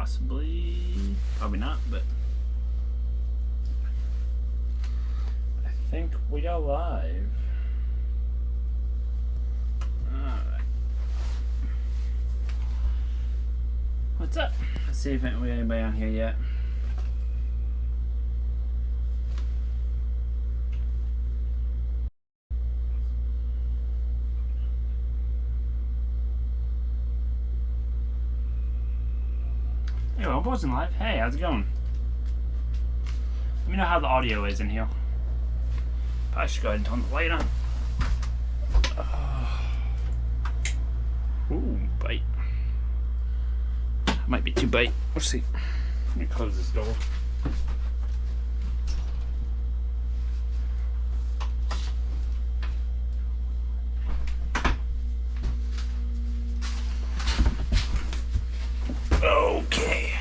Possibly. Probably not, but I think we are live. Alright. What's up? Let's see if we have anybody on here yet. Hey, well, I wasn't live. Hey, how's it going? Let me know how the audio is in here. Probably should go ahead and turn the light on. Ooh, bite. Might be too bite. We'll see. Let me close this door. Okay.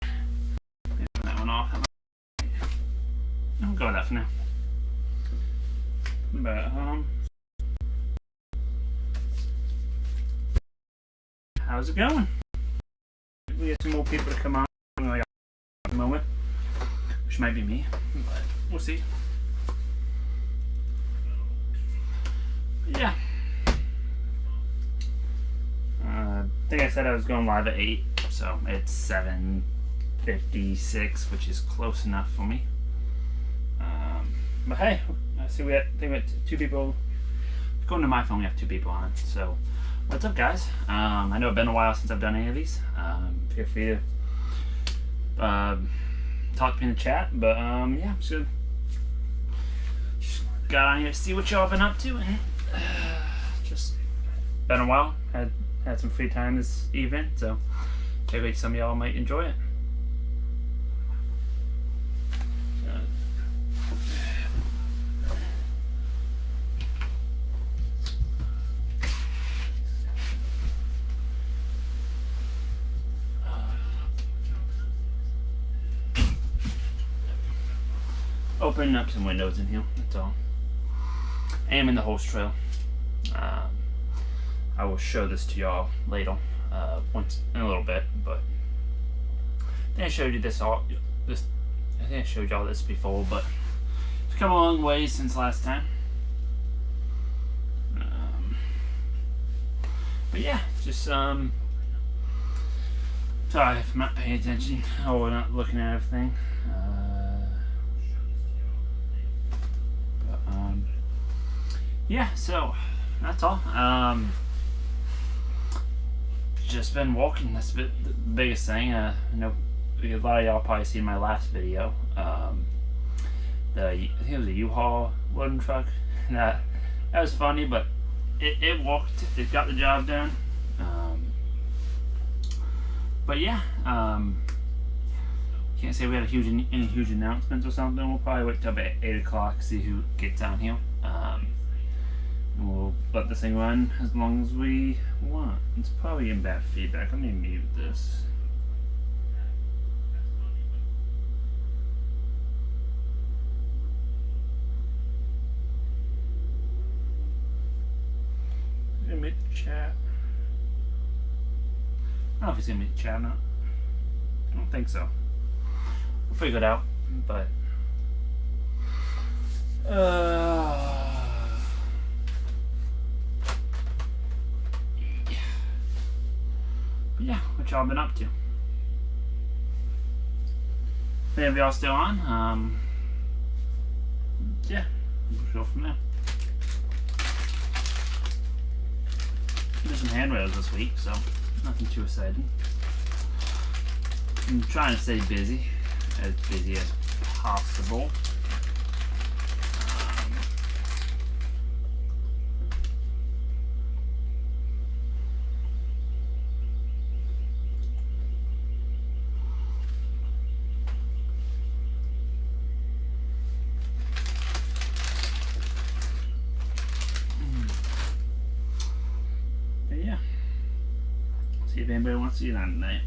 Turn that one off. I'll go with that for now. But how's it going? We get some more people to come on at the moment, which might be me, but we'll see. But yeah. I think I said I was going live at 8, so it's 7:56, which is close enough for me. But hey, I see we have 2 people. According to my phone, we have 2 people on. So, what's up, guys? I know it's been a while since I've done any of these. Feel free to talk to me in the chat. But yeah, just got on here to see what y'all been up to, and just been a while. Had some free time this evening, so maybe some of y'all might enjoy it. Opening up some windows in here, that's all. I am in the host trail. I will show this to y'all later, once in a little bit, but I think I showed you I think I showed y'all this before, but it's come a long way since last time. But yeah, just sorry if I'm not paying attention or not looking at everything. Yeah, so that's all. Just been walking. That's the biggest thing. I know a lot of y'all probably seen my last video. I think it was a U-Haul loading truck. That was funny, but it worked. It got the job done. But yeah, can't say we had any huge announcements or something. We'll probably wait till about 8 o'clock, see who gets down here. And we'll let this thing run as long as we want. It's probably in bad feedback. Let me mute this. Is it gonna mute the chat? I don't know if it's gonna mute the chat or not. I don't think so. We'll figure it out, but yeah, what y'all been up to? Any of y'all still on? Yeah, we'll go from there. Did some handrails this week, so nothing too exciting. I'm trying to stay busy as possible. See if anybody wants to see that tonight.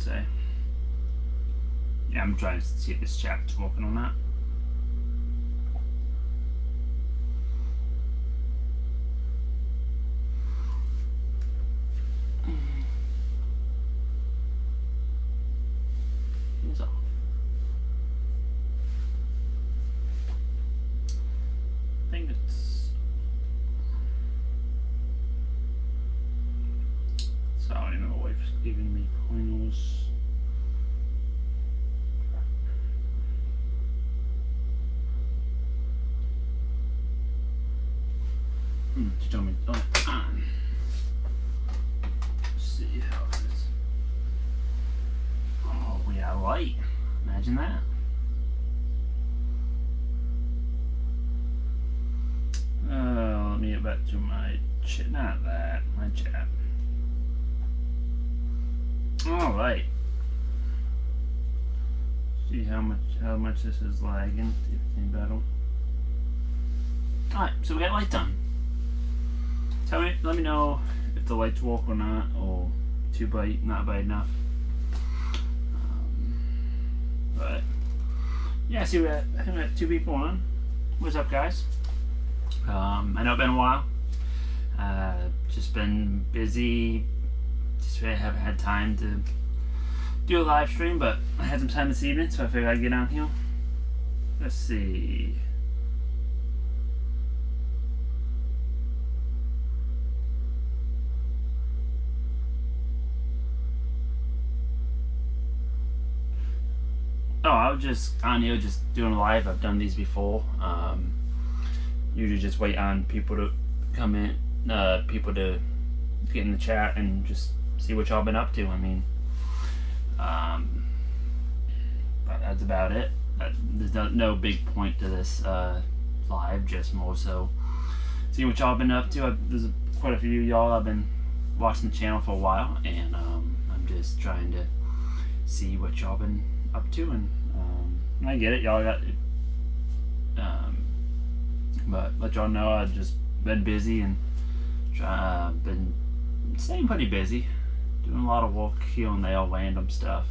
should say. Yeah, I'm trying to see if this chat's working on that. He's off. I think it's. So I don't even know what it's giving me pointers. Just tell me. Oh, on. Let's see how it is. Oh, we got light. Imagine that. Let me get back to my chat. Not that. My chat. All right. See how much this is lagging. See if it's any better. All right. So we got lights on. Let me know if the lights work or not, or too bright, not bright enough. But yeah, see, I think we got 2 people on. What's up, guys? I know it's been a while. Just been busy. Just really haven't had time to do a live stream, but I had some time this evening, so I figured I'd get on here. Let's see. Oh, I was just on here just doing live. I've done these before. Usually just wait on people to come in, people to get in the chat and just see what y'all been up to. I mean, but that's about it. There's no big point to this live, just more so see what y'all been up to. There's quite a few of y'all I've been watching the channel for a while, and I'm just trying to see what y'all been up to, and I get it, y'all got but let y'all know I've just been busy and been staying pretty busy, doing a lot of work here and there, random stuff.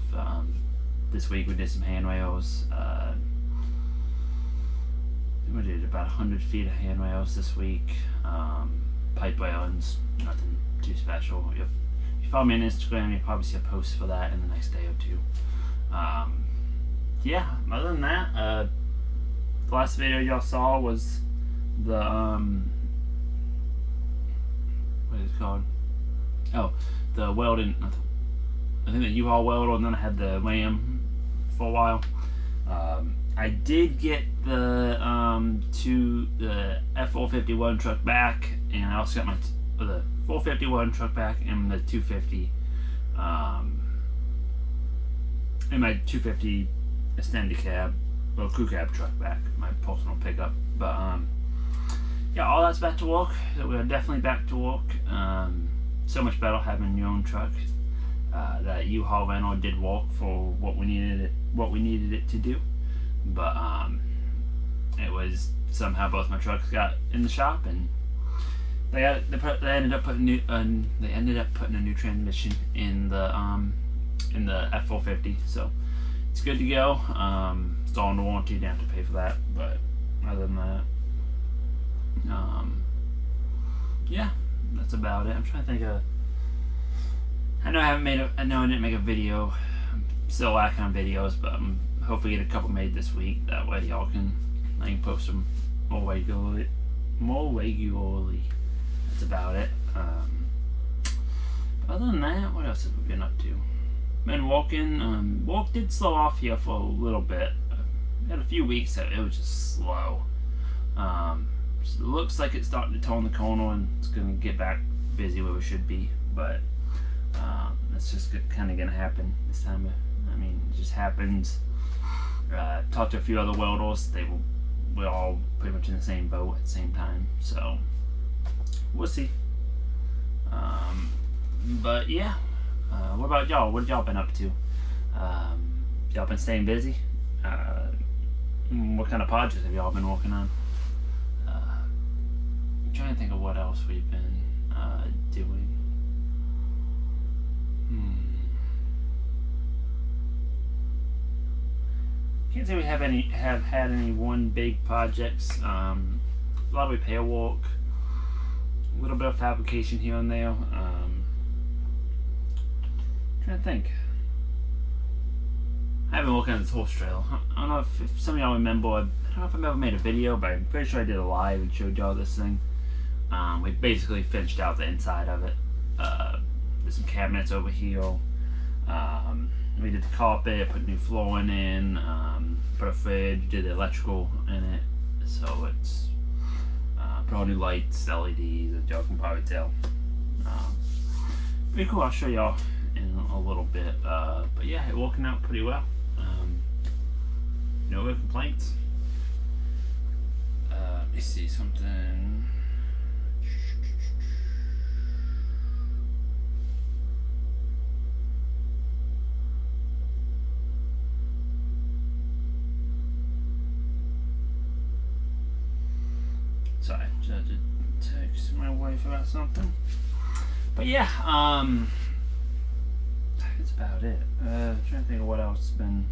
This week we did some handrails. We did about 100 feet of handrails this week. Pipe railings, nothing too special. If you follow me on Instagram, you'll probably see a post for that in the next day or two. Yeah, other than that, the last video y'all saw was the what is it called? Oh, the welding. I think the U-Haul welder, and then I had the Ram for a while. I did get the F451 truck back, and I also got the 451 truck back and the 250. And my 250 extended cab, or crew cab truck back, my personal pickup. But yeah, all that's back to work. We're definitely back to work. So much better having your own truck. That U-Haul rental did work for what we needed it to do. But it was somehow both my trucks got in the shop, and they ended up putting a new transmission in the F450, so it's good to go. It's all under warranty, you don't have to pay for that. But other than that, yeah, that's about it. I'm trying to think of. I know I didn't make a video. I'm still lacking on videos, but I'm hopefully get a couple made this week. That way I can post them more regularly. That's about it. Other than that, what else have we been up to? Been walking. Walk did slow off here for a little bit. We had a few weeks that it was just slow. So it looks like it's starting to turn the corner and it's gonna get back busy where we should be, but that's just kind of gonna happen this time. I mean, it just happens. Talked to a few other welders. We're all pretty much in the same boat at the same time, so we'll see. But yeah, what about y'all? What have y'all been up to? Y'all been staying busy? What kind of projects have y'all been working on? I'm trying to think of what else we've been doing. can't say we have had any one big projects. A lot of repair work, a little bit of fabrication here and there. Trying to think. I haven't looked at this horse trail. I don't know if some of y'all remember. I don't know if I've ever made a video, but I'm pretty sure I did a live and showed y'all this thing. We basically finished out the inside of it. There's some cabinets over here. We did the carpet, put new flooring in, put a fridge, did the electrical in it. So it's put all new lights, LEDs, as y'all can probably tell. Pretty cool. I'll show y'all in a little bit. But yeah, it's working out pretty well. No real complaints. Let me see something. Sorry, just had to text my wife about something. But yeah, that's about it. Trying to think of what else has been.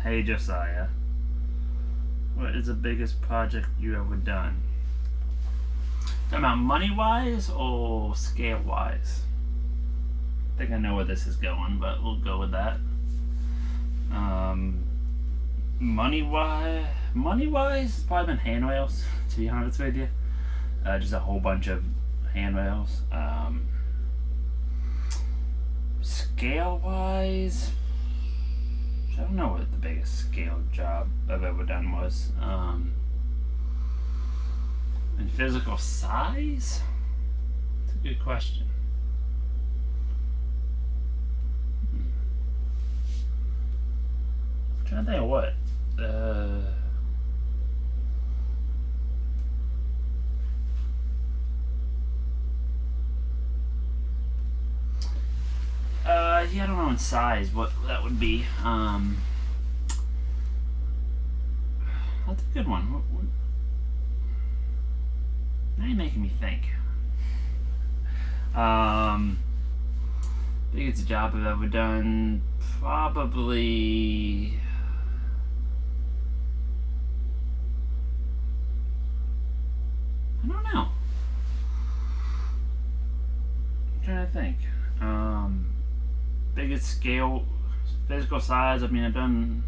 Hey Josiah, what is the biggest project you ever done? Talking about money wise or scale wise? I think I know where this is going, but we'll go with that. Money wise, it's probably been handrails, to be honest with you. Just a whole bunch of handrails. Scale wise, I don't know what the biggest scale job I've ever done was. In physical size? That's a good question. I'm trying to think of what. Yeah, I don't know in size what that would be. That's a good one. Now you're making me think. Biggest job I've ever done, probably. I don't know. I'm trying to think. Biggest scale, physical size. I mean, I've done.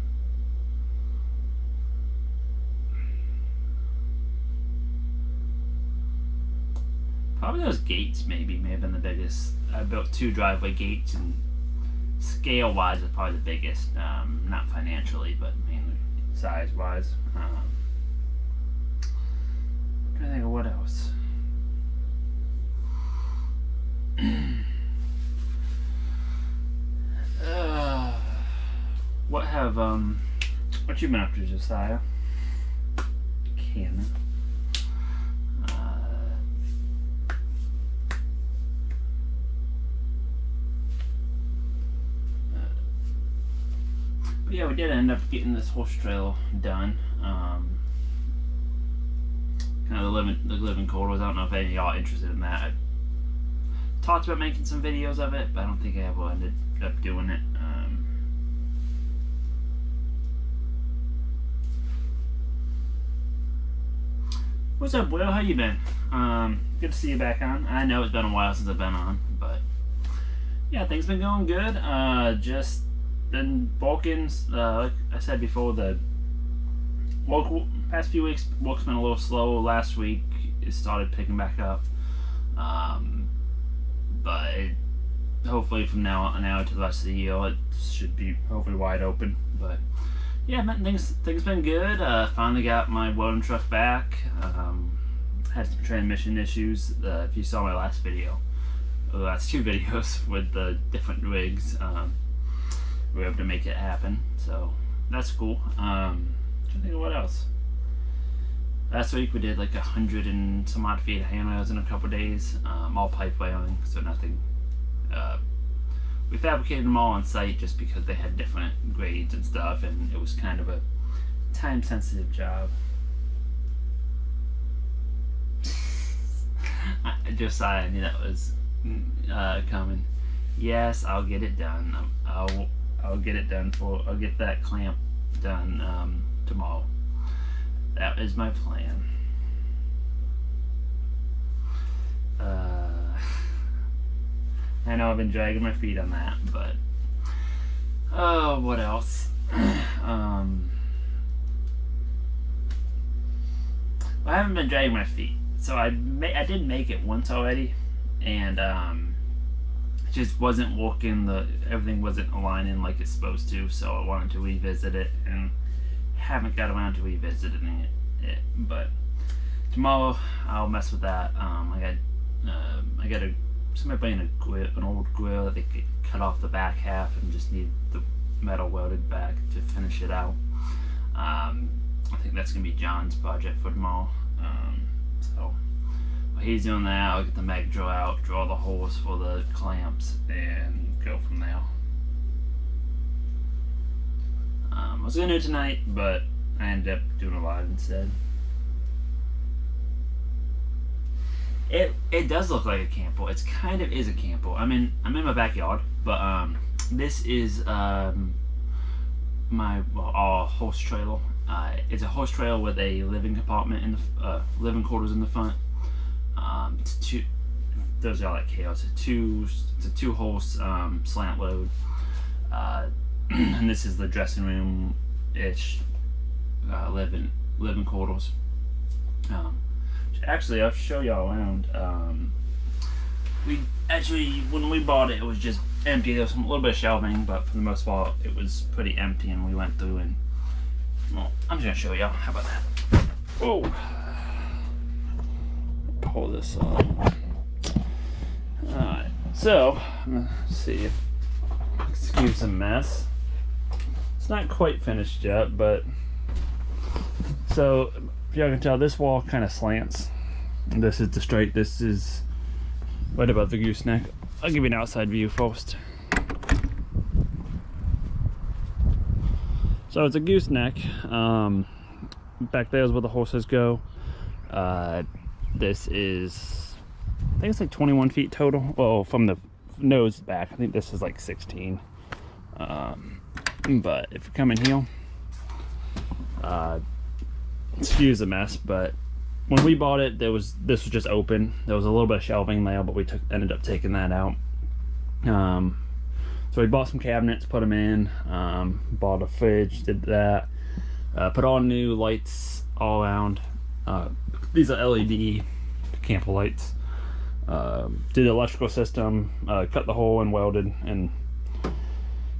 Probably those gates maybe may have been the biggest. I built 2 driveway gates, and scale wise is probably the biggest. Not financially, but mainly size wise. I'm trying to think of what else. What you been up to, Josiah? Canon. But yeah, we did end up getting this horse trail done. Kind of the living quarters. I don't know if any of y'all are interested in that. I talked about making some videos of it, but I don't think I ever ended up doing it. What's up, Will? How you been? Good to see you back on. I know it's been a while since I've been on, but yeah, things been going good. Just been bulking. Like I said before, the past few weeks, work's been a little slow. Last week, it started picking back up. But hopefully from now to the rest of the year, it should be hopefully wide open. But yeah, things been good. Finally got my welding truck back. Had some transmission issues. If you saw my last video, the last 2 videos with the different rigs, we were able to make it happen. So that's cool. Trying to think of what else. Last week we did like 100 and some odd feet of handrails in a couple days, all pipe welding, so nothing. We fabricated them all on site just because they had different grades and stuff, and it was kind of a time-sensitive job. Josiah, I knew that was coming. Yes, I'll get it done. I'll get it done I'll get that clamp done tomorrow. That is my plan. I know I've been dragging my feet on that, but what else? I haven't been dragging my feet, so I did make it once already, and it just wasn't working. Everything wasn't aligning like it's supposed to, so I wanted to revisit it, and haven't got around to revisiting it. But tomorrow I'll mess with that. I got somebody bringing an old grill that they could cut off the back half and just need the metal welded back to finish it out. I think that's gonna be John's project for tomorrow. So while he's doing that, I'll get the mag drill out, draw the holes for the clamps, and go from there. I was gonna do it tonight, but I ended up doing a live instead. It does look like a camper. It kind of is a camper. I'm in my backyard, but this is our horse trailer. It's a horse trailer with a living compartment in the living quarters in the front. Those are like chaos. It's a two horse slant load, and this is the dressing room ish living quarters. Actually, I'll show y'all around. When we bought it, it was just empty. There was a little bit of shelving, but for the most part, it was pretty empty. And we went through and, well, I'm just gonna show y'all. How about that? Oh, pull this up. All right. So, I'm gonna see if, excuse the mess. It's not quite finished yet, but so. If y'all can tell, this wall kind of slants. This is the straight. This is right above the gooseneck. I'll give you an outside view first. So it's a gooseneck. Back there is where the horses go. This is, I think it's like 21 feet total. Well, from the nose back, I think this is like 16. But if you come in here, excuse the mess, but when we bought it, this was just open. There was a little bit of shelving there, but we ended up taking that out. So we bought some cabinets, put them in, bought a fridge, did that, put all new lights all around. These are LED camper lights. Did the electrical system, cut the hole and welded and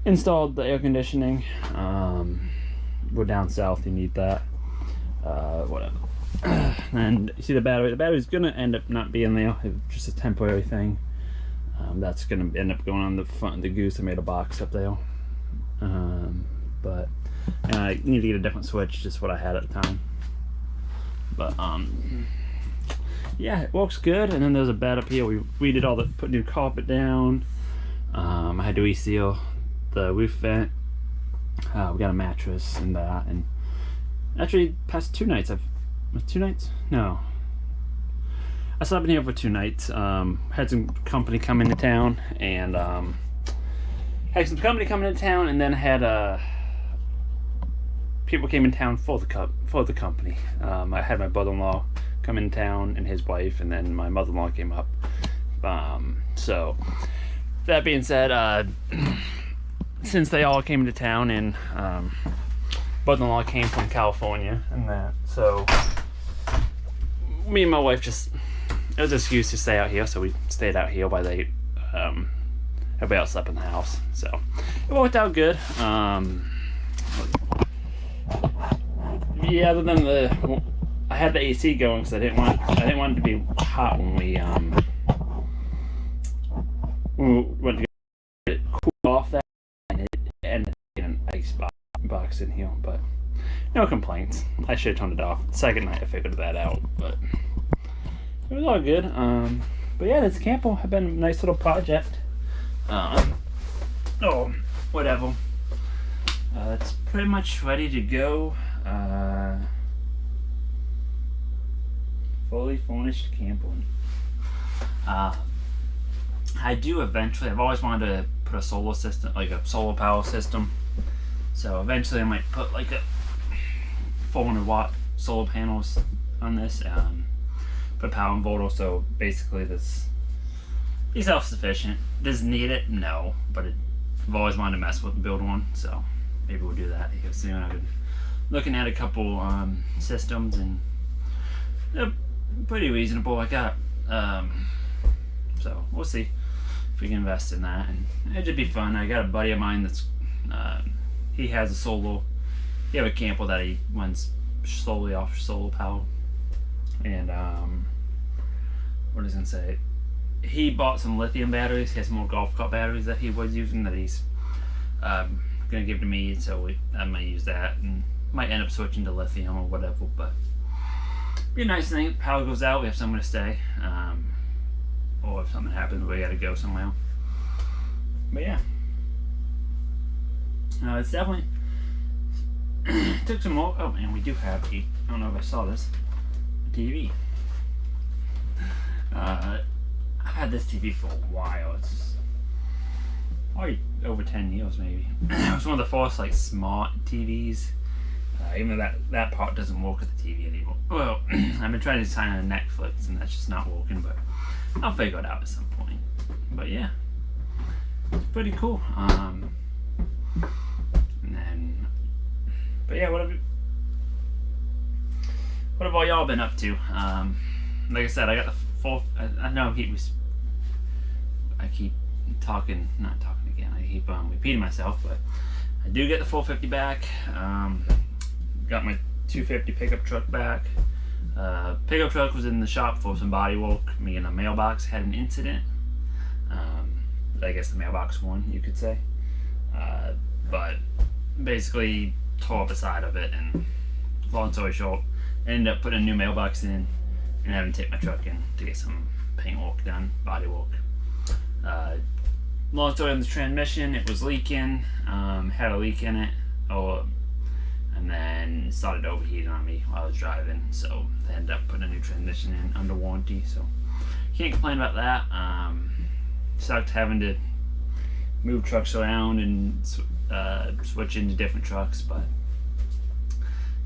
installed the air conditioning. We're down south, you need that. Whatever. And you see the battery's gonna end up not being there. It's just a temporary thing. That's gonna end up going on the front of the goose. I made a box up there. But I need to get a different switch, just what I had at the time. But yeah, it works good. And then there's a bed up here. We did put new carpet down. I had to reseal the roof vent. We got a mattress and that, and actually past 2 nights no, I slept in here for 2 nights. Had some company come into town, and then had people came in town for the company. I had my brother-in-law come in town and his wife, and then my mother-in-law came up. So that being said, since they all came into town, and brother-in-law came from California and that, so me and my wife it was an excuse to stay out here, so we stayed out here while everybody else slept in the house. So it worked out good. Yeah, other than I had the AC going because I didn't want it to be hot when we went to get it cool off that, and it ended up being an ice box in here, but no complaints. I should have turned it off. The second night I figured that out, but it was all good. But yeah, this camper has been a nice little project. Whatever. It's pretty much ready to go. Fully furnished camper. I do eventually. I've always wanted to put a solar system, like a solar power system. So eventually, I might put like a 400-watt solar panels on this. Put power inverter, so basically this be self-sufficient. Does it need it? No, but I've always wanted to mess with and build one, so maybe we'll do that here soon. I've been looking at a couple systems, and they're pretty reasonable. I got so we'll see if we can invest in that, and it'd be fun. I got a buddy of mine that's he has a solar. He have a camper that he runs solely off solar power, and what was I gonna say? He bought some lithium batteries. He has more golf cart batteries that he was using that he's gonna give to me, so I might use that and might end up switching to lithium or whatever. But be a nice thing. Power goes out, we have somewhere to stay, or if something happens, we gotta go somewhere. But yeah, it's definitely took some more. Oh man, we do have I don't know if I saw this TV. I've had this TV for a while. It's probably over 10 years maybe. It was one of the first like smart TVs. Even though that part doesn't work with the TV anymore. Well, I've been trying to sign on Netflix and that's just not working, but I'll figure it out at some point. But yeah, it's pretty cool. And then, but yeah, what have all y'all been up to? Like I said, I got the full. I know I keep talking, not talking again. I keep repeating myself, but I do get the 450 back. Got my 250 pickup truck back. Pickup truck was in the shop for some body work. Me and a mailbox had an incident. I guess the mailbox won, you could say. But basically tore up the side of it, and long story short, ended up putting a new mailbox in and having to take my truck in to get some paint work done, body work. Long story on the transmission, it was leaking, had a leak in it, and then started overheating on me while I was driving, so they ended up putting a new transmission in under warranty, so can't complain about that. Sucked having to move trucks around and switch into different trucks, but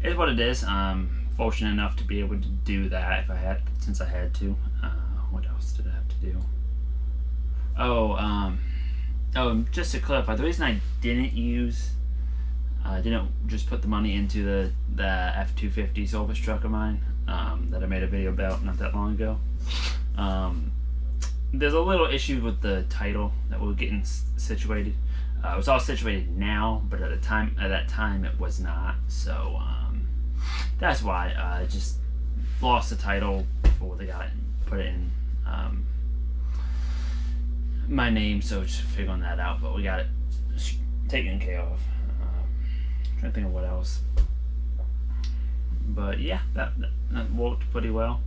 it's what it is. Fortunate enough to be able to do that since I had to. What else did I have to do? Just to clarify, the reason I didn't just put the money into the F-250 service truck of mine that I made a video about not that long ago. There's a little issue with the title that we're getting situated. It was all situated now, but at that time it was not. So that's why I just lost the title before they got it and put it in my name, so just figuring that out. But we got it taken care of. Trying to think of what else. But yeah, that worked pretty well.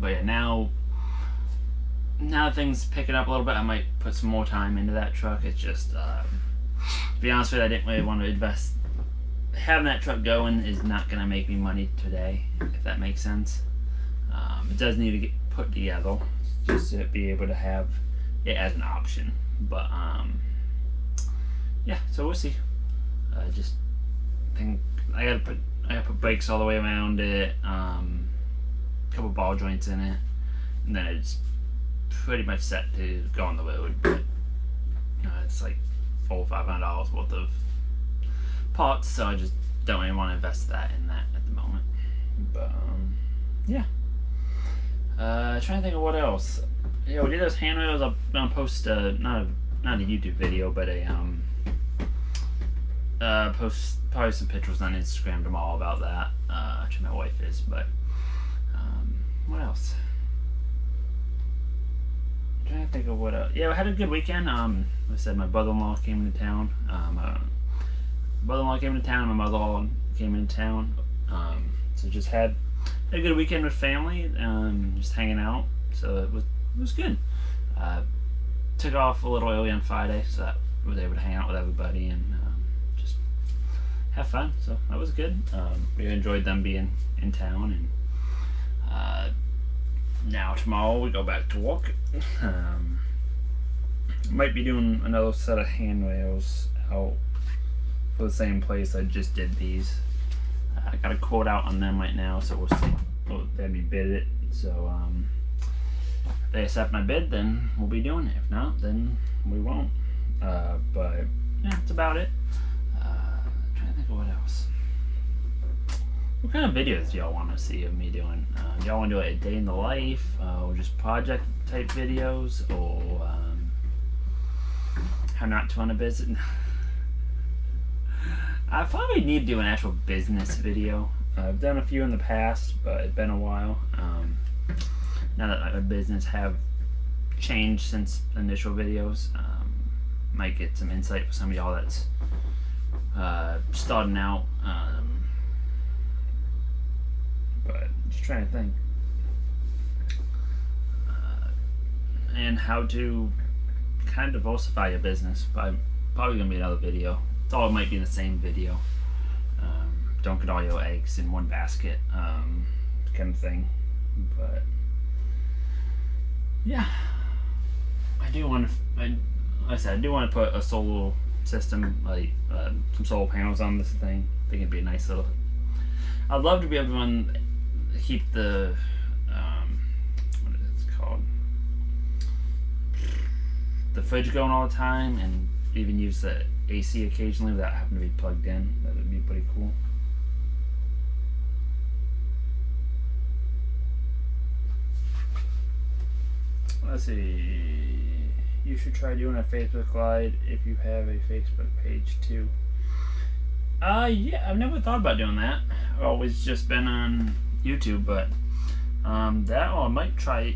But yeah, now things picking up a little bit. I might put some more time into that truck. It's just, to be honest with you, I didn't really want to invest. Having that truck going is not going to make me money today, if that makes sense. It does need to get put together just to be able to have it as an option. But yeah, so we'll see. Just think I gotta put brakes all the way around it. Couple ball joints in it, and then it's pretty much set to go on the road. But it's like $400 or $500 worth of parts, so I just don't really want to invest that in that at the moment. But yeah, trying to think of what else. Yeah, we did those handrails. I'm gonna post not a YouTube video, but post probably some pictures on Instagram tomorrow about that. Actually, my wife is, but what else? I'm trying to think of what else. Yeah, I had a good weekend. Like I said, my brother-in-law came into town. My brother-in-law came into town, and my mother-in-law came into town. So just had a good weekend with family, just hanging out. So it was good. Took off a little early on Friday, so I was able to hang out with everybody and just have fun. So that was good. We enjoyed them being in town, and Now tomorrow we go back to work. Might be doing another set of handrails out for the same place I just did these. I got a quote out on them right now, so we'll see. They be bid it. So if they accept my bid, then we'll be doing it. If not, then we won't. But yeah, that's about it. Trying to think of what else. What kind of videos do y'all want to see of me doing? Do y'all want to do a day in the life, or just project type videos, or how not to run a business? I probably need to do an actual business video. I've done a few in the past, but it's been a while. Now that my business have changed since initial videos, might get some insight for some of y'all that's starting out. But just trying to think. And how to kind of diversify your business. Probably gonna be another video. It's all, it might be in the same video. Don't get all your eggs in one basket, kind of thing. But yeah, I do want to. Like I said, I do want to put a solar system, like some solar panels on this thing. I think it'd be a nice little. I'd love to be able to keep the what is it called? The fridge going all the time, and even use the AC occasionally without having to be plugged in. That would be pretty cool. Let's see. You should try doing a Facebook Live if you have a Facebook page too. Yeah, I've never thought about doing that. I've always just been on YouTube, but that, or I might try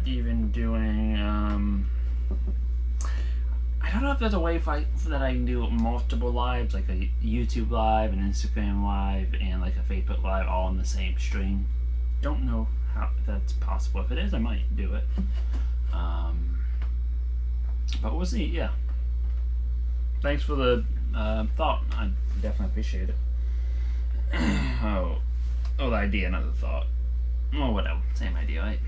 even doing. I don't know if there's a way that I can do multiple lives, like a YouTube live, an Instagram live, and like a Facebook live all in the same stream. Don't know if that's possible. If it is, I might do it. But we'll see. Yeah. Thanks for the thought. I definitely appreciate it. The idea, not the thought. Oh, whatever. Same idea, right?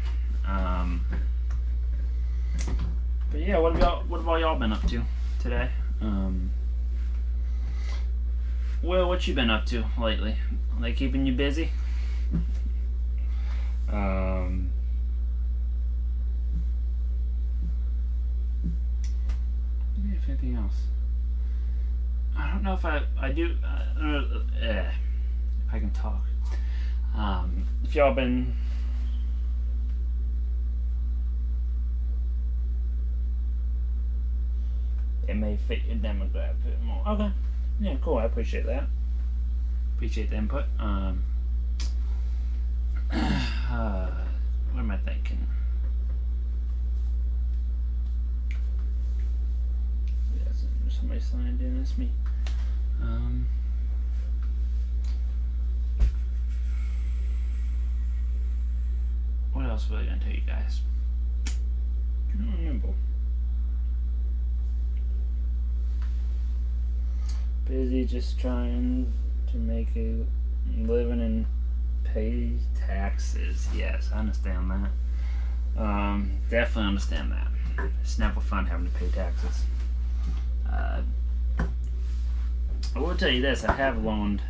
But yeah, what have y'all been up to today? Well, what you been up to lately? Are they keeping you busy? If anything else, I don't know if I do. If I can talk. If y'all been. It may fit your demographic a bit more. Okay. Yeah, cool. I appreciate that. Appreciate the input. What am I thinking? Yeah, somebody signed in. That's me. What else was I gonna tell you guys? I don't remember. Busy just trying to make a living and pay taxes. Yes, I understand that. Definitely understand that. It's never fun having to pay taxes. I will tell you this, I have loaned,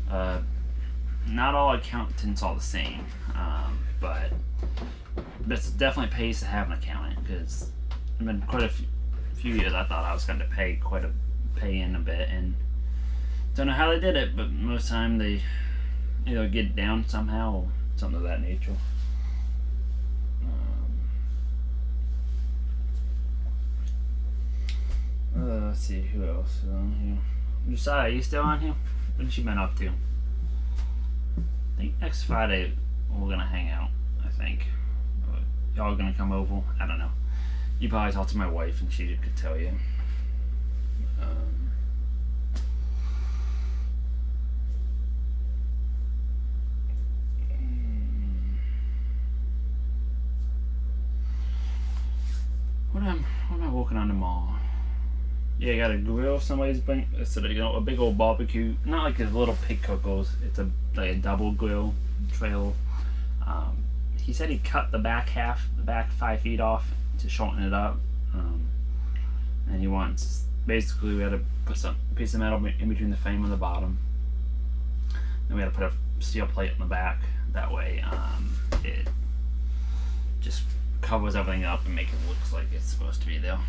not all accountants are the same, but it definitely pays to have an accountant, because it's been quite a few years I thought I was going to pay in a bit, and don't know how they did it, but most of the time they either get it down somehow or something of that nature. Let's see, who else is on here? Josiah, you still on here? What have you been up to? I think next Friday we're gonna hang out, I think. Y'all gonna come over? I don't know. You probably talk to my wife and she could tell you. What am I working on tomorrow? Yeah, I got a grill. Somebody's bring a big old barbecue. Not like a little pig cookers. It's like a double grill trail. He said he cut the back 5 feet off to shorten it up, and he wants, basically we had to put some piece of metal in between the frame and the bottom. Then we had to put a steel plate on the back. That way, it just covers everything up and make it look like it's supposed to be there.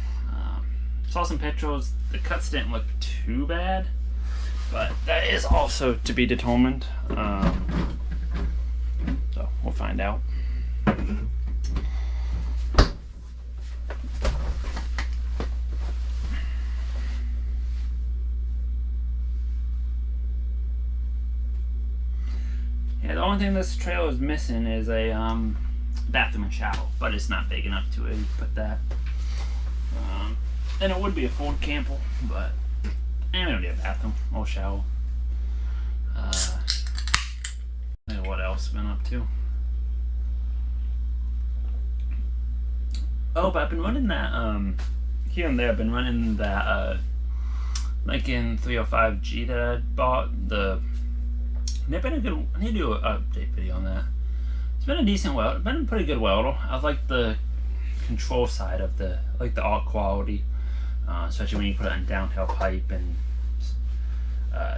Saw some pictures. The cuts didn't look too bad, but that is also to be determined. So we'll find out. Yeah, the only thing this trailer is missing is a bathroom and shower, but it's not big enough to put that. And it would be a Ford camper, but we don't need a bathroom or shower. And what else I've been up to? Oh, but I've been running that here and there. I've been running that Lincoln 305G that I bought. I need to do an update video on that. It's been a decent weld. It's been a pretty good welder. I like the control side of the arc quality, especially when you put it on downhill pipe and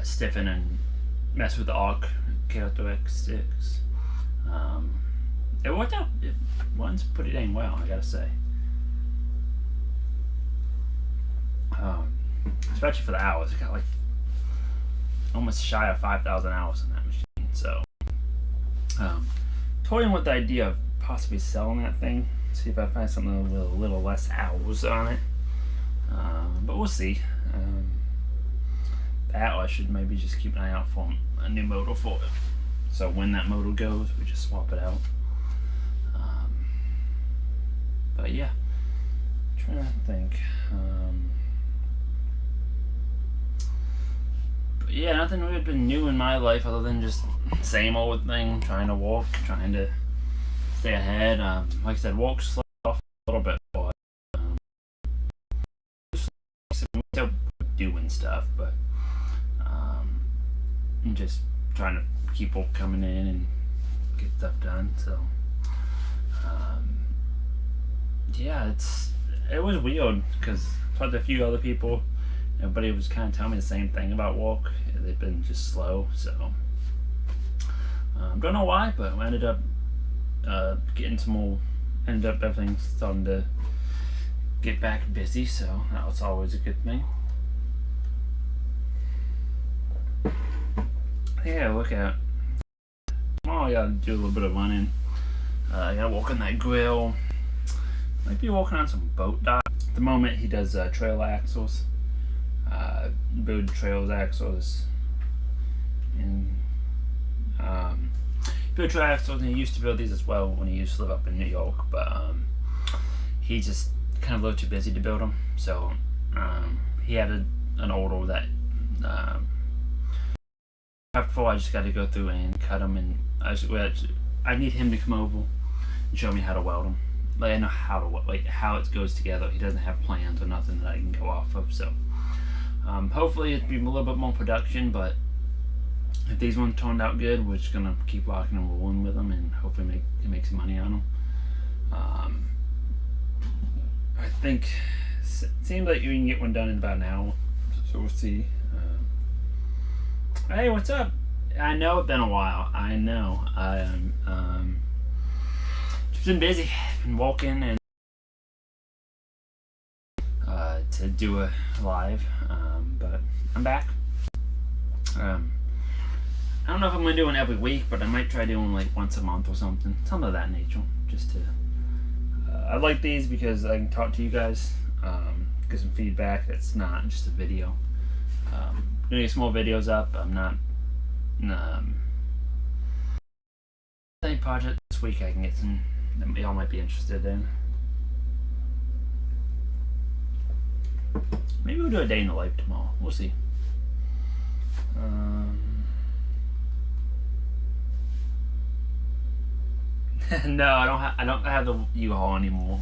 stiffen and mess with the arc characteristics. It worked out once pretty dang well, I gotta say. Especially for the hours, it got like almost shy of 5,000 hours in that machine. So, toying with the idea of possibly selling that thing. See if I find something with a little less hours on it. But we'll see. That, or I should maybe just keep an eye out for a new motor for it. So when that motor goes, we just swap it out. But yeah, I'm trying to think. But yeah, nothing really been new in my life other than just same old thing. Trying to walk, trying to stay ahead. Like I said, walk slow off a little bit, but still doing stuff, but I'm just trying to keep people coming in and get stuff done. So yeah, it was weird because I talked to a few other people. Everybody was kind of telling me the same thing about walk. They've been just slow, so don't know why, but we ended up getting some more. Ended up everything starting to get back busy, so that was always a good thing. Yeah, look at. Tomorrow I gotta do a little bit of running. I gotta walk on that grill. Might be walking on some boat dock. At the moment he does trail axles. Build trails axles. And build trail axles, and he used to build these as well when he used to live up in New York, but he just kind of a little too busy to build them. So he had an order that before I just got to go through and cut them, and I need him to come over and show me how to weld them. Like I know how to how it goes together. He doesn't have plans or nothing that I can go off of. So hopefully it'll be a little bit more production. But if these ones turned out good, we're just gonna keep rocking and rolling with them, and hopefully make some money on them. I think it seems like you can get one done in about an hour. So we'll see. Hey, what's up? I know it's been a while. I know. I am just been busy. Been walking and to do a live. But I'm back. I don't know if I'm gonna do one every week, but I might try doing like once a month or something of that nature. Just to. I like these because I can talk to you guys, get some feedback. It's not just a video. Gonna get some more videos up. I'm not. Any project this week I can get some that y'all might be interested in. Maybe we'll do a day in the life tomorrow. We'll see. No, I don't have the U-Haul anymore.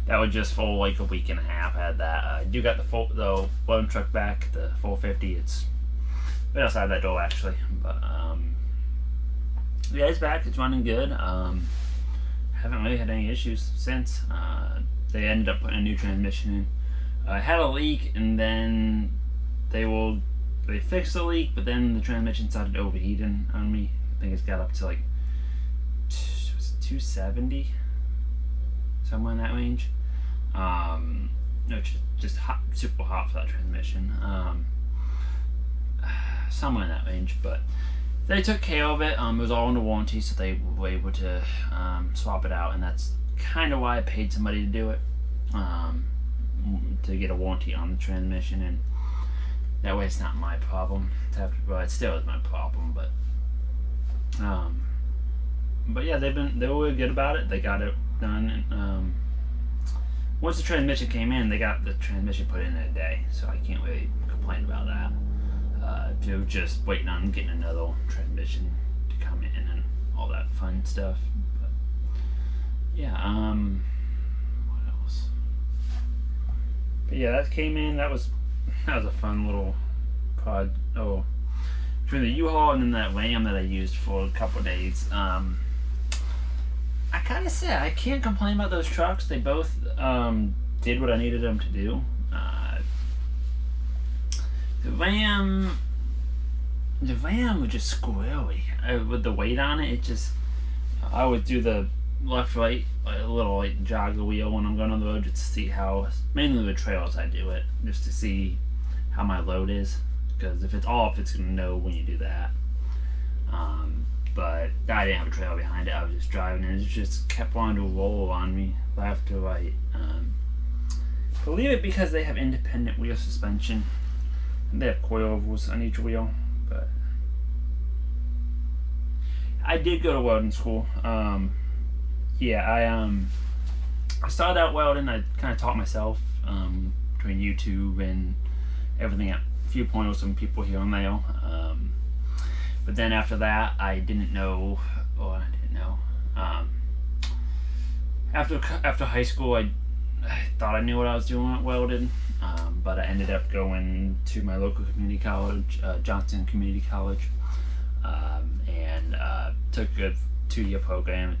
That was just for like a week and a half. I had that. I do got the loan truck back, the 450. It's right outside that door actually, but yeah, it's back. It's running good. Haven't really had any issues since. They ended up putting a new transmission in. I had a leak, and then they fixed the leak, but then the transmission started overheating on me. I think it's got up to like 270, somewhere in that range. No, just hot, super hot for that transmission. Somewhere in that range, but they took care of it. It was all under warranty, so they were able to swap it out, and that's kind of why I paid somebody to do it, to get a warranty on the transmission, and that way it's not my problem. Well, it still is my problem, but yeah, they were really good about it. They got it done, and once the transmission came in, they got the transmission put in a day, so I can't really complain about that. They were just waiting on getting another transmission to come in and all that fun stuff. But yeah, what else? But yeah, that came in. That was a fun little pod. Oh, between the U-Haul and then that Ram that I used for a couple of days. I kind of said I can't complain about those trucks. They both did what I needed them to do. The Ram was just squirrely with the weight on it. It just, I would do the left right, like a little like jog the wheel when I'm going on the road, just to see how, mainly with trails I do it, just to see how my load is, because if it's off, it's gonna know when you do that. But I didn't have a trailer behind it. I was just driving, and it just kept wanting to roll on me left to right. Believe it, because they have independent wheel suspension, and they have coilovers on each wheel. But I did go to welding school. Yeah, I started out welding. I kind of taught myself between YouTube and everything, a few pointers from people here and there. But then after that, I didn't know. After high school, I thought I knew what I was doing at welding, but I ended up going to my local community college, Johnson Community College, and took a 2-year program.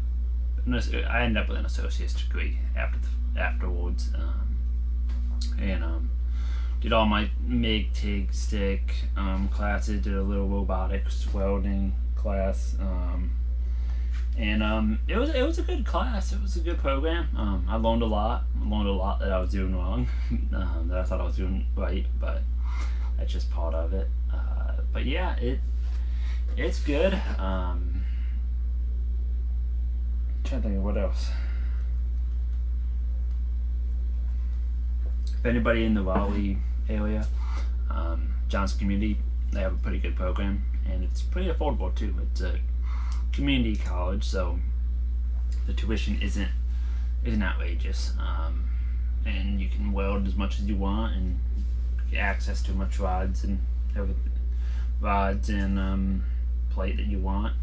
I ended up with an associate's degree afterwards, and did all my MIG, TIG, stick classes. Did a little robotics welding class. And it was a good class. It was a good program. I learned a lot. I learned a lot that I was doing wrong, that I thought I was doing right, but that's just part of it. But yeah, it's good. Trying to think of what else. If anybody in the Raleigh area, Johnson Community, they have a pretty good program, and it's pretty affordable too. It's a community college, so the tuition isn't outrageous, and you can weld as much as you want and get access to as much rods and plate that you want,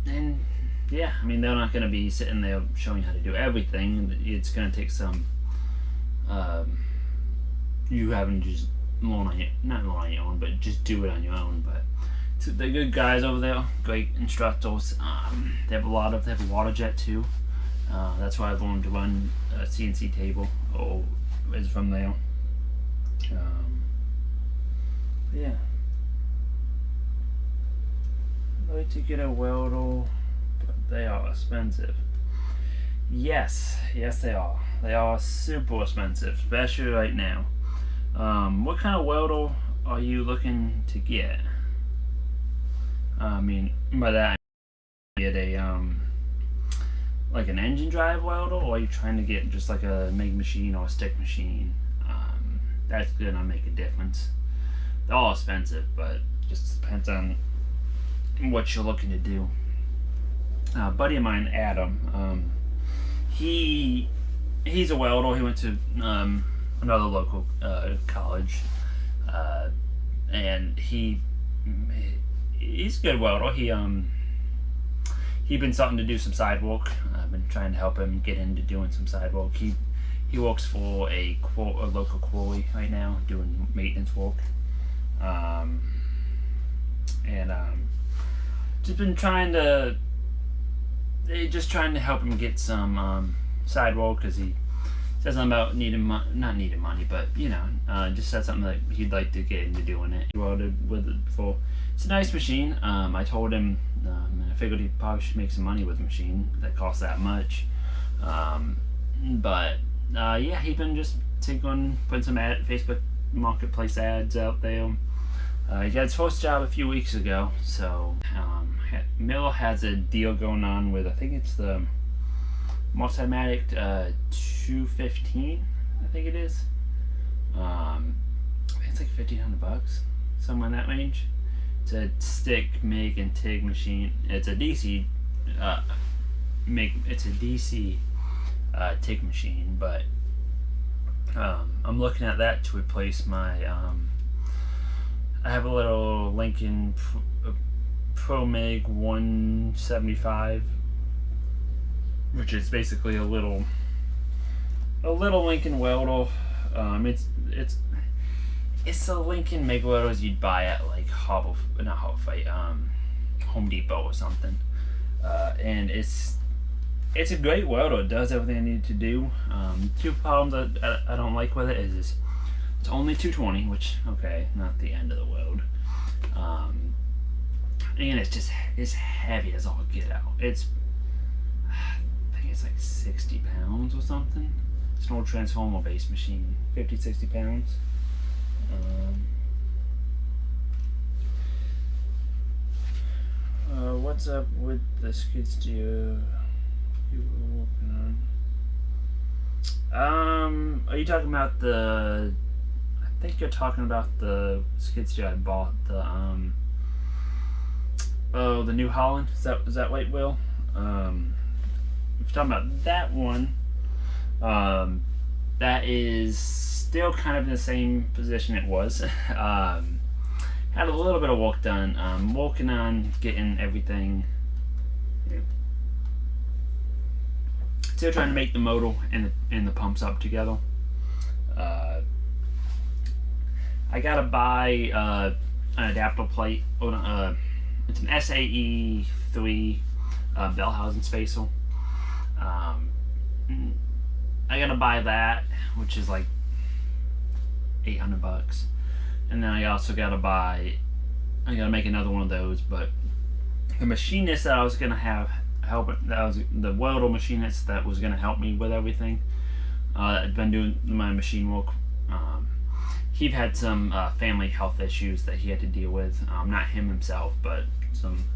and yeah, I mean, they're not going to be sitting there showing you how to do everything. It's going to take some you having to just not learn on your own, but just do it on your own. But they're good guys over there, great instructors. They have a water jet too. That's why I learned to run a CNC table, is from there. Yeah. I'd like to get a welder, but they are expensive. Yes, they are. They are super expensive, especially right now. What kind of welder are you looking to get? I mean, by that I get a like an engine drive welder, or are you trying to get just like a MIG machine or a stick machine? That's gonna make a difference. They're all expensive, but just depends on what you're looking to do. A buddy of mine, Adam, he's a welder. He went to another local college, and he's a good welder. He's been starting to do some side work. I've been trying to help him get into doing some side work. He works for a local quarry right now, doing maintenance work, and just been trying to help him get some sidewalk, because he said something about not needing money, but you know, just said something that he'd like to get into doing it. He welded with it before. It's a nice machine. I told him, and I figured he probably should make some money with a machine that costs that much. But yeah, he's been just putting some Facebook Marketplace ads out there. He got his first job a few weeks ago, so Miller has a deal going on with, I think it's the Multimatic 215, I think it is. I think it's like $1,500, somewhere in that range. It's a stick, MIG, and TIG machine. It's a DC TIG machine, but I'm looking at that to replace my I have a little Lincoln Pro MIG 175, which is basically a little Lincoln welder. It's a Lincoln MIG welder as you'd buy at like Home Depot or something, and it's a great welder. It does everything I need to do. Two problems that I don't like with it is it's only 220, which, okay, not the end of the world. And it's heavy as all get out. I think it's like 60 pounds or something. It's an old transformer based machine, 50-60 pounds. What's up with the skid steer you were working on? Are you talking about I think you're talking about the skid steer I bought, the New Holland. Is that right, Will? If you're talking about that one, that is still kind of in the same position it was. Had a little bit of work done. Working on getting everything. Still trying to make the motor and the pumps up together. I gotta buy an adapter plate. It's an SAE 3 Bellhausen spacer. I gotta buy that, which is like $800, and then I also gotta make another one of those. But the machinist that I was gonna have the welder machinist that was gonna help me with everything, had been doing my machine work. He had some family health issues that he had to deal with. Not him himself, but some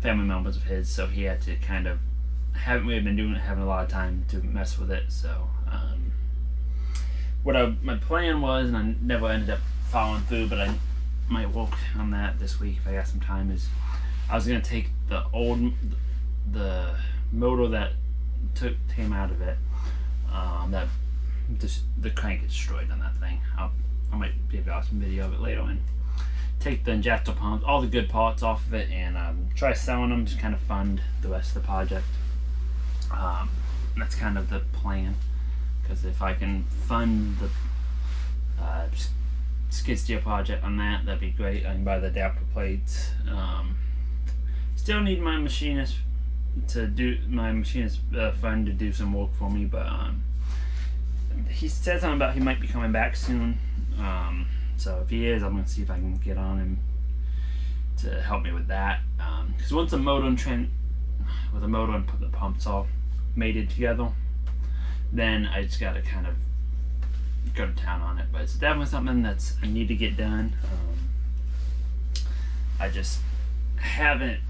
family members of his. So he had to kind of haven't really been having a lot of time to mess with it. So my plan was, and I never ended up following through, but I might work on that this week if I got some time, is I was gonna take the motor that came out of it, that the crank is destroyed on that thing. I might give out some video of it later, and take the injector pumps, all the good parts off of it, and try selling them to kind of fund the rest of the project. That's kind of the plan, because if I can fund the skid steer project on that'd be great. I can buy the adapter plates. Still need my machinist fund to do some work for me, but he said something about he might be coming back soon. So if he is, I'm gonna see if I can get on him to help me with that. Because once the motor and the pumps all mated together, then I just gotta kind of go to town on it. But it's definitely something I need to get done. I just haven't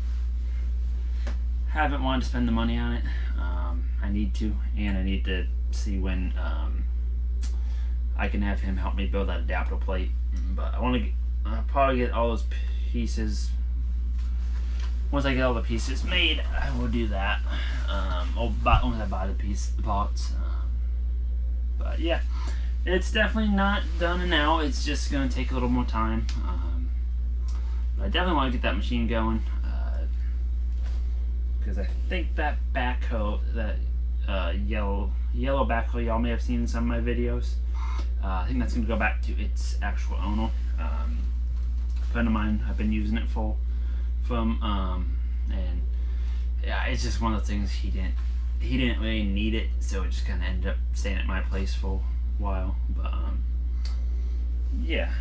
wanted to spend the money on it. I need to, and I need to see when I can have him help me build that adapter plate. But I want to probably get all those pieces. Once I get all the pieces made, I will do that. Once I buy the parts. But yeah, it's definitely not done now. It's just going to take a little more time. But I definitely want to get that machine going, because I think that backhoe, that yellow backhoe y'all may have seen in some of my videos, I think that's going to go back to its actual owner. A friend of mine, I've been using it from and yeah, it's just one of the things he didn't really need it, so it just kind of ended up staying at my place for a while. But yeah.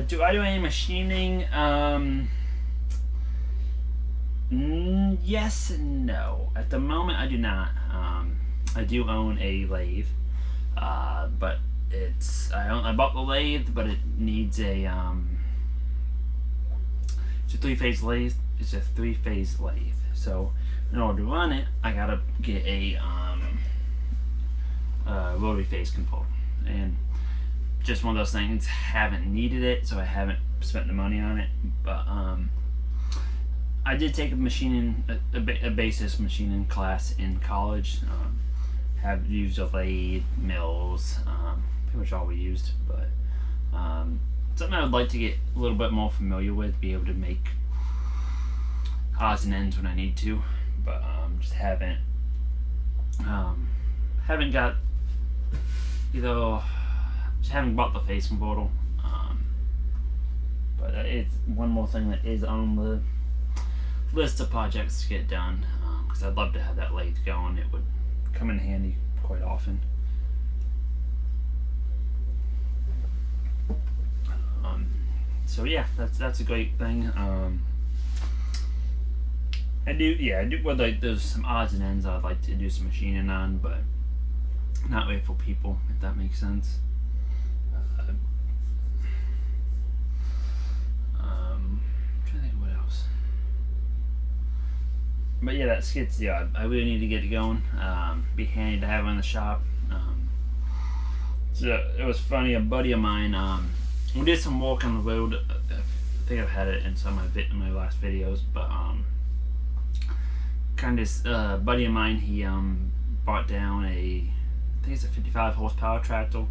Do I do any machining? Yes and no. At the moment, I do not. I do own a lathe, but I bought the lathe, but it needs it's a three-phase lathe. It's a three-phase lathe. So in order to run it, I gotta get a rotary phase control, and just one of those things. Haven't needed it, so I haven't spent the money on it. But I did take a machining, a basis machining class in college. Have used a lathe, mills, pretty much all we used. But something I would like to get a little bit more familiar with, be able to make odds and ends when I need to. But just haven't got just haven't bought the phase converter. But it's one more thing that is on the list of projects to get done, because I'd love to have that lathe going. It would come in handy quite often. So yeah, that's a great thing. I do. Well, like, there's some odds and ends I'd like to do some machining on, but not really for people, if that makes sense. I'm trying to think of what else. But yeah, that skid's, yeah, I really need to get it going. Be handy to have in the shop. So it was funny, a buddy of mine, we did some work on the road. I think I've had it in some of my last videos, but kind of buddy of mine, he bought down I think it's a 55 horsepower tractor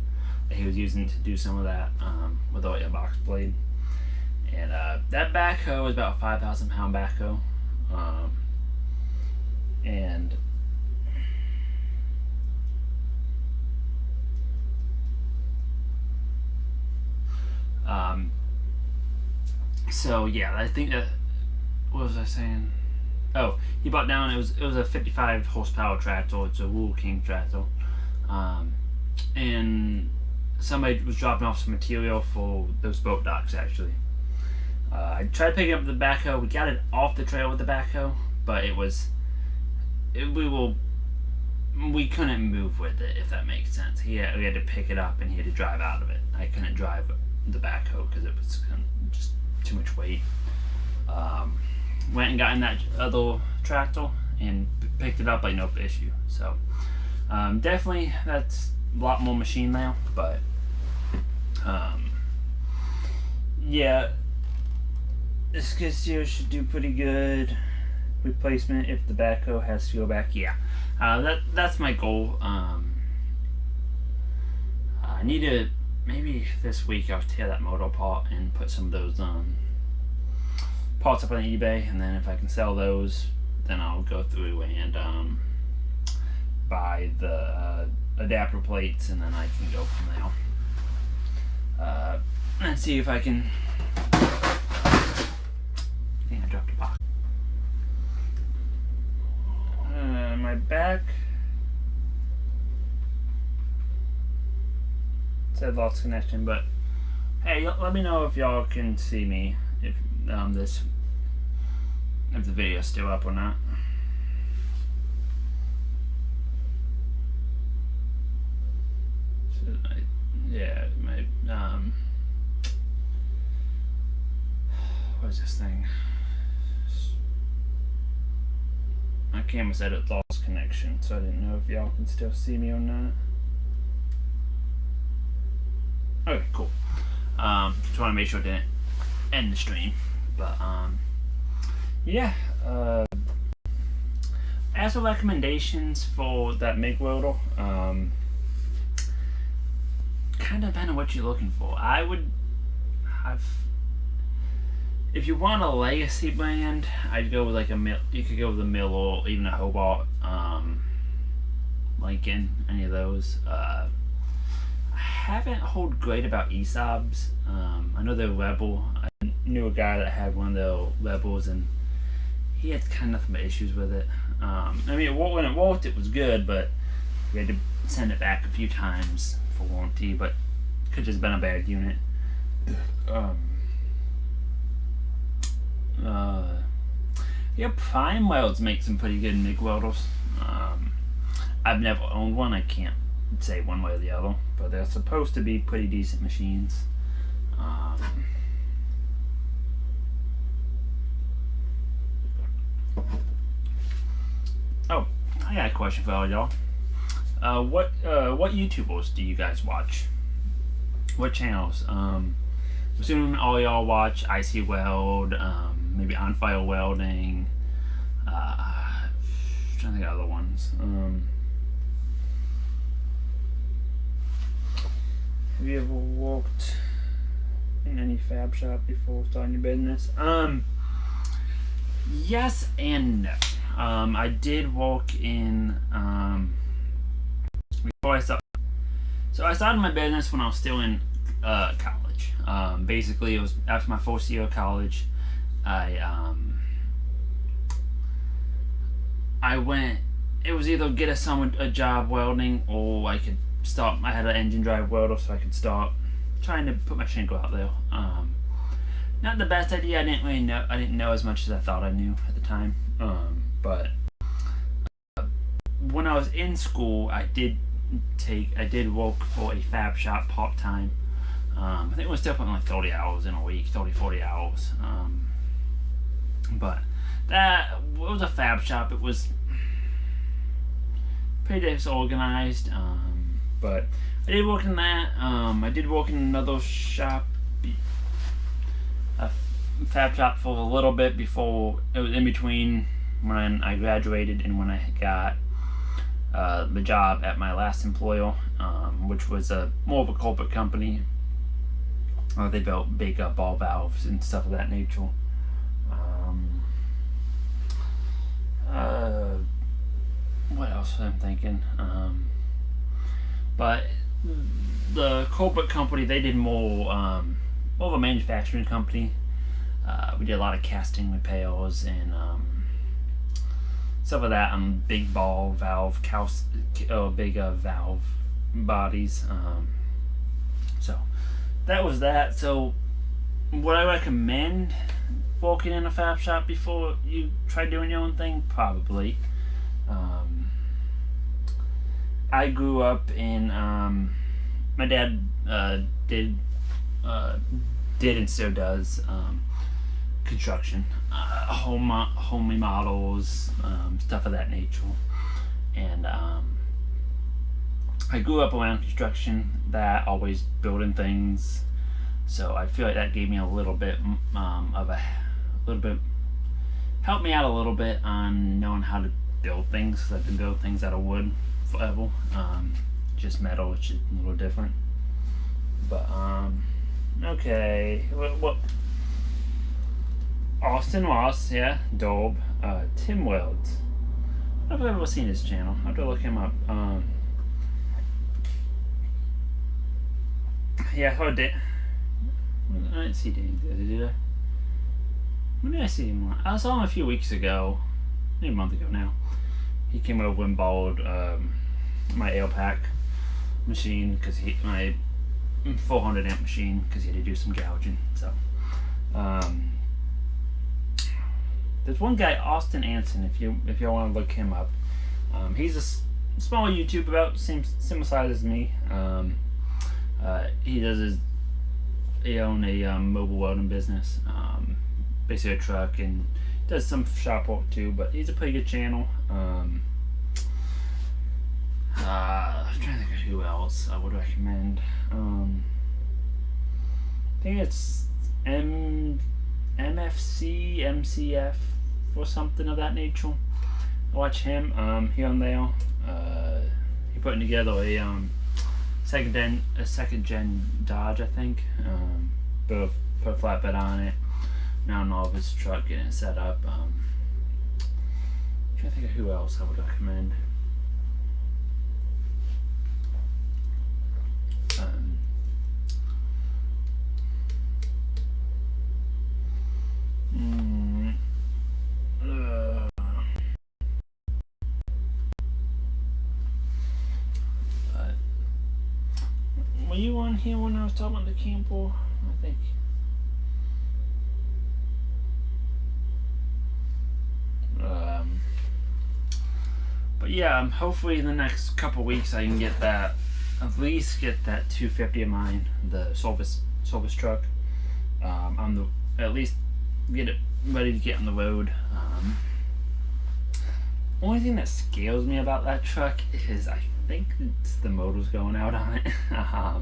that he was using to do some of that without a box blade. And that backhoe was about a 5,000 pound backhoe. And so yeah, I think that, what was I saying? Oh, he bought down, it was a 55 horsepower tractor. It's a Wool King tractor, and somebody was dropping off some material for those boat docks. Actually, I tried picking up the backhoe. We got it off the trail with the backhoe, but we couldn't move with it, if that makes sense. We had to pick it up and he had to drive out of it. I couldn't drive the backhoe because it was just too much weight. Went and got in that other tractor and picked it up like no issue. So definitely that's a lot more machine now, but yeah, this skid steer should do pretty good. Replacement if the backhoe has to go back. Yeah, that's my goal. I need to, maybe this week I'll tear that motor apart and put some of those parts up on eBay, and then if I can sell those, then I'll go through and buy the adapter plates, and then I can go from there and see if I can. I think I dropped a box. My back said lost connection, but hey, let me know if y'all can see me, if the video's still up or not. So what is this thing? My camera said it lost connection, so I didn't know if y'all can still see me or not. Okay, cool. Just want to make sure it didn't end the stream. But yeah. As for recommendations for that MIG welder, kind of depend on what you're looking for. If you want a legacy brand, I'd go with like a mill. You could go with a Mill or even a Hobart, Lincoln, any of those. I haven't heard great about ESABs. I know they're Rebel. knew a guy that had one of the Rebels, and he had kind of nothing but issues with it. I mean, when it worked, it was good, but we had to send it back a few times for warranty. But it could just been a bad unit. Yeah, Prime Welds makes some pretty good MIG welders. I've never owned one. I can't say one way or the other, but they're supposed to be pretty decent machines. Oh, I got a question for all y'all. What YouTubers do you guys watch? What channels? Assuming all y'all watch IC Weld, maybe On Fire Welding. I'm trying to think of other ones. Have you ever worked in any fab shop before starting your business? Yes and no. I did work in before I started. So I started my business when I was still in college. Basically, it was after my first year of college. I went. It was either get a job welding, or I could start. I had an engine drive welder, so I could start trying to put my shingle out there. Not the best idea. I didn't know as much as I thought I knew at the time. But when I was in school, I did work for a fab shop part time. I think it was still putting like 30 hours in a week, 40 hours. But that was a fab shop. It was pretty disorganized. But I did work in that. I did work in another shop, a fab shop, for a little bit before. It was in between when I graduated and when I got the job at my last employer, which was more of a corporate company. They built big ball valves and stuff of that nature. What else am I thinking? But the corporate company, they did more of a manufacturing company. We did a lot of casting repairs and stuff of that on big ball valve, big valve bodies. So that was that. So would I recommend working in a fab shop before you try doing your own thing? Probably. I grew up in my dad did and still does construction, home remodels, stuff of that nature, and I grew up around construction, that always building things, so I feel like that gave me a little bit helped me out a little bit on knowing how to build things, because I've been building things out of wood forever. Just metal, which is a little different. But okay, what? Austin Ross, yeah, Dobe, Tim Welds. I don't know if I've ever seen his channel. I have to look him up. Yeah, I heard it. I didn't see Danny the other day, did I? When did I see him? I saw him a few weeks ago, maybe a month ago now. He came over and borrowed my AirPack machine, because my 400 amp machine, because he had to do some gouging. So there's one guy, Austin Anson, if you want to look him up. He's a small YouTube, about similar size as me. He owns a mobile welding business, basically a truck, and does some shop work too. But he's a pretty good channel. I'm trying to think of who else I would recommend. I think it's MFC, MCF, or something of that nature. I watch him here and there. He putting together a second gen Dodge, I think. Put a flatbed on it. Now all of his truck, getting it set up. I'm trying to think of who else I would recommend. on here when I was talking about the camper? I think. But yeah, hopefully in the next couple weeks I can get that, at least get that 250 of mine, the Solvis truck. At least get it ready to get on the road. Only thing that scares me about that truck is I think it's the motor's going out on it. I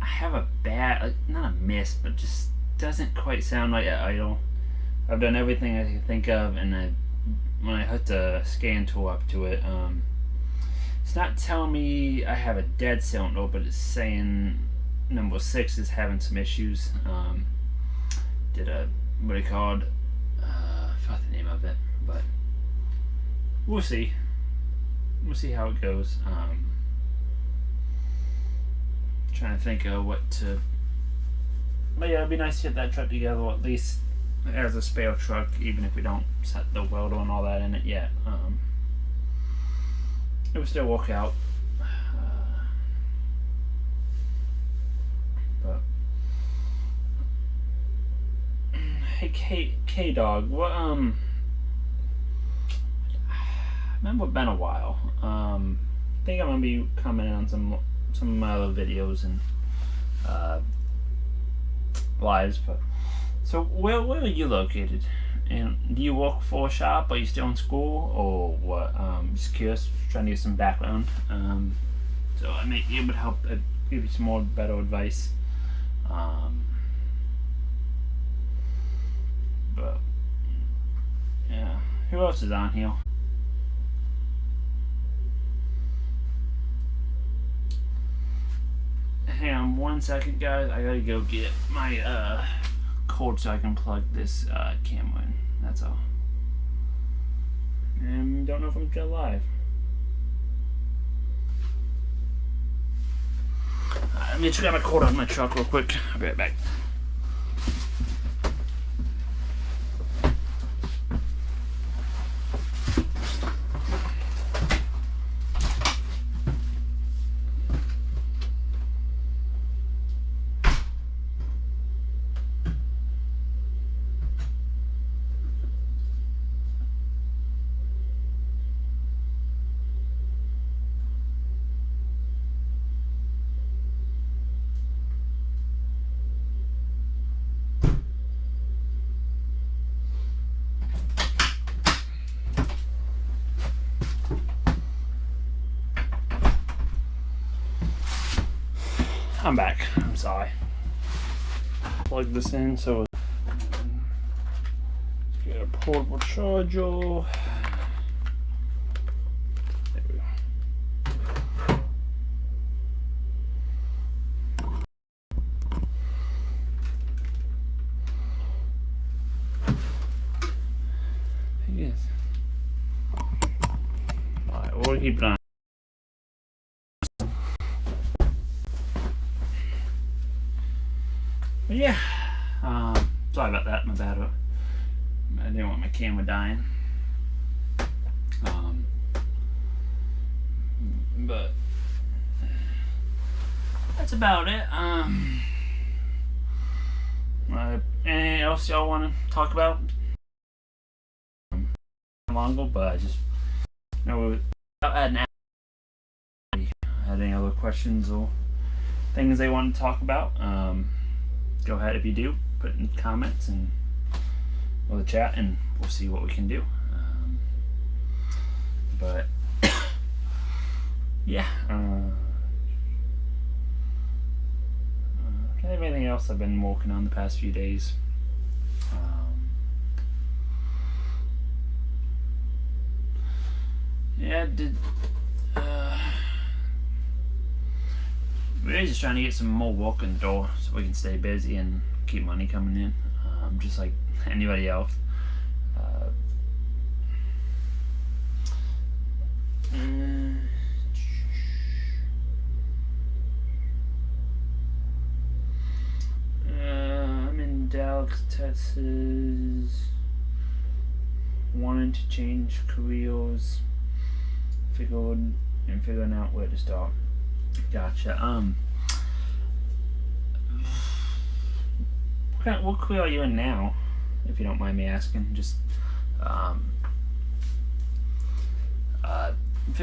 have a bad, like, not a miss, but just doesn't quite sound like at idle. I've done everything I can think of, and when I hooked a scan tool up to it, it's not telling me I have a dead cylinder, but it's saying number 6 is having some issues. Did a, what they called, I forgot the name of it, but we'll see. We'll see how it goes. Trying to think of what to. But yeah, it'd be nice to get that truck together, or at least as a spare truck, even if we don't set the welder and all that in it yet. It will still work out. But hey, K-Dog, what I remember it's been a while. I think I'm gonna be commenting on some of my other videos and lives. But so where are you located? And do you work for a shop? Are you still in school, or what? Just curious, trying to get some background. So I may be able to help give you some more better advice. But yeah, who else is on here? Hang on 1 second, guys. I gotta go get my cord so I can plug this camera in. That's all. And don't know if I'm still live. Let me just grab my cord out of my truck real quick. I'll be right back. I'm back. I'm sorry. Plug this in so get a portable charger. There we go. Yes. Alright, we'll keep it on. But yeah, sorry about that, my bad. I didn't want my camera dying. But that's about it. Anything else y'all want to talk about? Longer, but I just without adding had any other questions or things they want to talk about. Go ahead if you do, put in comments and or the chat, and we'll see what we can do. But yeah, can't have anything else I've been working on the past few days. Yeah, we're just trying to get some more work in the door so we can stay busy and keep money coming in, just like anybody else. I'm in Dallas, Texas, wanting to change careers, figuring out where to start. Gotcha. What crew are you in now, if you don't mind me asking? Just